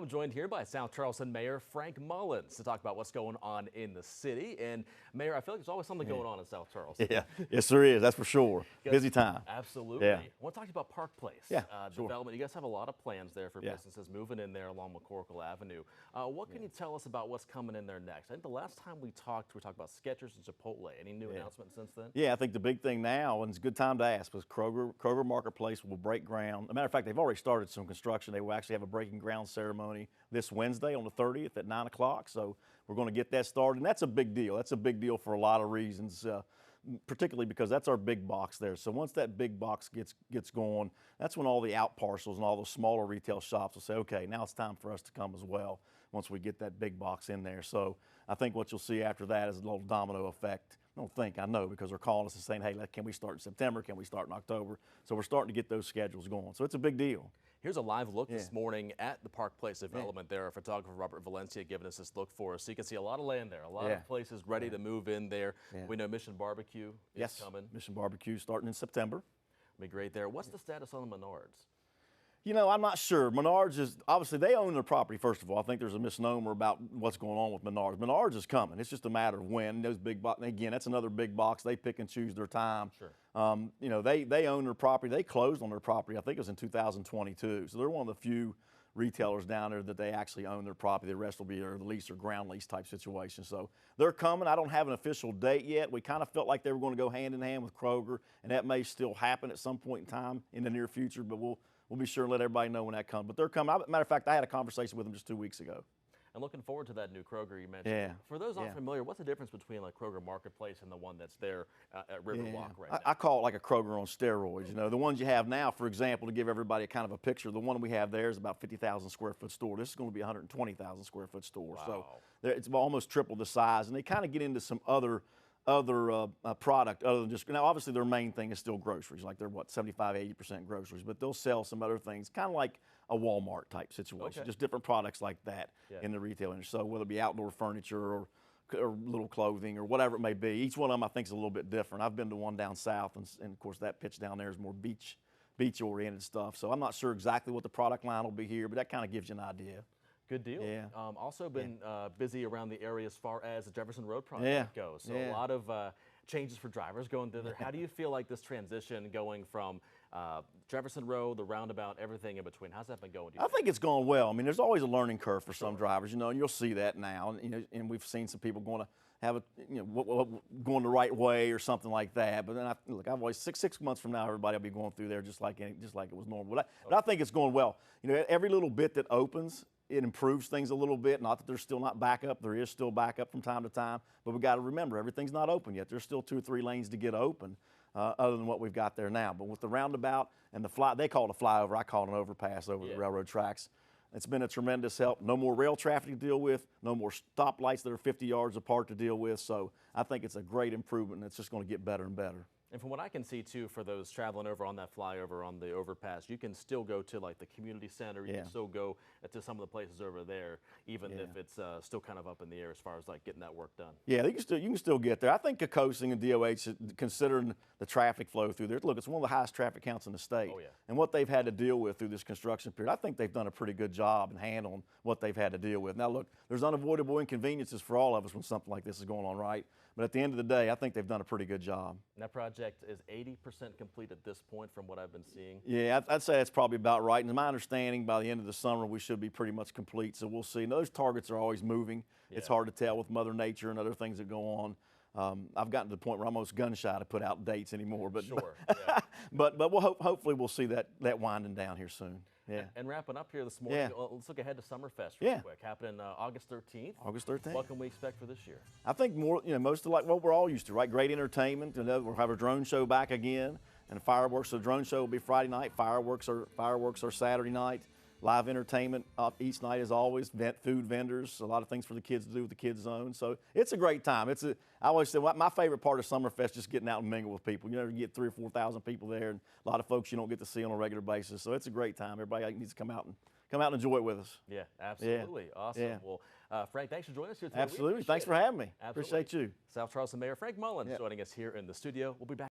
I'm joined here by South Charleston Mayor Frank Mullens to talk about what's going on in the city. And Mayor, I feel like there's always something going on in South Charleston. Yeah, yes there is, that's for sure. Busy time. Absolutely. Yeah. I want to talk about Park Place. Yeah, sure. Development. You guys have a lot of plans there for businesses moving in there along McCorkle Avenue. What can you tell us about what's coming in there next? I think the last time we talked about Skechers and Chipotle. Any new announcements since then? Yeah, I think the big thing now, and it's a good time to ask, was Kroger Marketplace will break ground. As a matter of fact, they've already started some construction. They will actually have a breaking ground ceremony this Wednesday on the 30th at 9 o'clock. So we're going to get that started, and that's a big deal. That's a big deal for a lot of reasons, particularly because that's our big box there. So once that big box gets going, that's when all the out parcels and all those smaller retail shops will say, okay, now it's time for us to come as well once we get that big box in there. So I think what you'll see after that is a little domino effect. I know, because they're calling us and saying, hey, can we start in September? Can we start in October? So we're starting to get those schedules going. So it's a big deal. Here's a live look this morning at the Park Place development there. Our photographer, Robert Valencia, giving us this look for us. So you can see a lot of land there, a lot of places ready to move in there. We know Mission Barbecue is coming. Mission Barbecue starting in September. Be great there. What's the status on the Menards? You know, I'm not sure. Menards is, obviously, they own their property, first of all. I think there's a misnomer about what's going on with Menards. Menards is coming. It's just a matter of when. Those big box, again, that's another big box. They pick and choose their time. Sure. You know, they own their property. They closed on their property, I think it was in 2022. So they're one of the few retailers down there that they actually own their property. The rest will be their lease or ground lease type situation. So they're coming. I don't have an official date yet. We kind of felt like they were going to go hand in hand with Kroger, and that may still happen at some point in time in the near future, but we'll be sure and let everybody know when that comes. But they're coming. Matter of fact, I had a conversation with them just 2 weeks ago. And looking forward to that new Kroger you mentioned. Yeah. For those unfamiliar, what's the difference between like Kroger Marketplace and the one that's there at Riverwalk right now? I call it like a Kroger on steroids. You know, the ones you have now, for example, to give everybody a kind of a picture, the one we have there is about 50,000 square foot store. This is going to be a 120,000 square foot store. Wow. So it's almost triple the size. And they kind of get into some other product other than just, now obviously their main thing is still groceries, like they're what, 75–80% groceries, but they'll sell some other things, kind of like a Walmart type situation, just different products like that in the retail industry. So whether it be outdoor furniture or little clothing or whatever it may be, each one of them I think is a little bit different. I've been to one down south, and of course that pitch down there is more beach oriented stuff. So I'm not sure exactly what the product line will be here, but that kind of gives you an idea. Good deal. Yeah. Also been busy around the area as far as the Jefferson Road project goes. So a lot of changes for drivers going through there. How do you feel like this transition going from Jefferson Road, the roundabout, everything in between? How's that been going? I think it's going well. I mean, there's always a learning curve for some drivers, you know, and you'll see that now. And, you know, and we've seen some people going to have going the right way or something like that. But then look, I've always six months from now, everybody will be going through there just like it was normal. But I think it's going well. You know, every little bit that opens, it improves things a little bit. Not that there's still not backup. There is still backup from time to time. But we got to remember, everything's not open yet. There's still 2 or 3 lanes to get open other than what we've got there now. But with the roundabout and they call it a flyover. I call it an overpass over the railroad tracks. It's been a tremendous help. No more rail traffic to deal with. No more stoplights that are 50 yards apart to deal with. So I think it's a great improvement, and it's just going to get better and better. And from what I can see, too, for those traveling over on that flyover on the overpass, you can still go to, like, the community center. You can still go to some of the places over there, even if it's still kind of up in the air as far as, like, getting that work done. Yeah, you can still get there. I think Kokosing and DOH, considering the traffic flow through there, look, it's one of the highest traffic counts in the state. Oh, yeah. And what they've had to deal with through this construction period, I think they've done a pretty good job in handling what they've had to deal with. Now, look, there's unavoidable inconveniences for all of us when something like this is going on, right? But at the end of the day, I think they've done a pretty good job. And that project is 80% complete at this point from what I've been seeing. Yeah, I'd say that's probably about right. And my understanding, by the end of the summer, we should be pretty much complete. So we'll see. And those targets are always moving. Yeah. It's hard to tell with Mother Nature and other things that go on. I've gotten to the point where I'm almost gun shy to put out dates anymore. But but hopefully we'll see that winding down here soon. Yeah. And wrapping up here this morning, let's look ahead to Summerfest real quick. Happening August 13th. August 13th. What can we expect for this year? I think more, most of like what we're all used to, right? Great entertainment. We'll have a drone show back again, and fireworks. The drone show will be Friday night. Fireworks are Saturday night. Live entertainment each night as always. Food vendors, a lot of things for the kids to do with the kids zone. So it's a great time. I always say my favorite part of Summerfest is just getting out and mingle with people. You know, you get 3,000 or 4,000 people there, and a lot of folks you don't get to see on a regular basis. So it's a great time. Everybody needs to come out and enjoy it with us. Yeah, absolutely. Yeah. Awesome. Yeah. Well, Frank, thanks for joining us here today. Absolutely. Thanks for having me. Absolutely. Appreciate you. South Charleston Mayor Frank Mullens joining us here in the studio. We'll be back.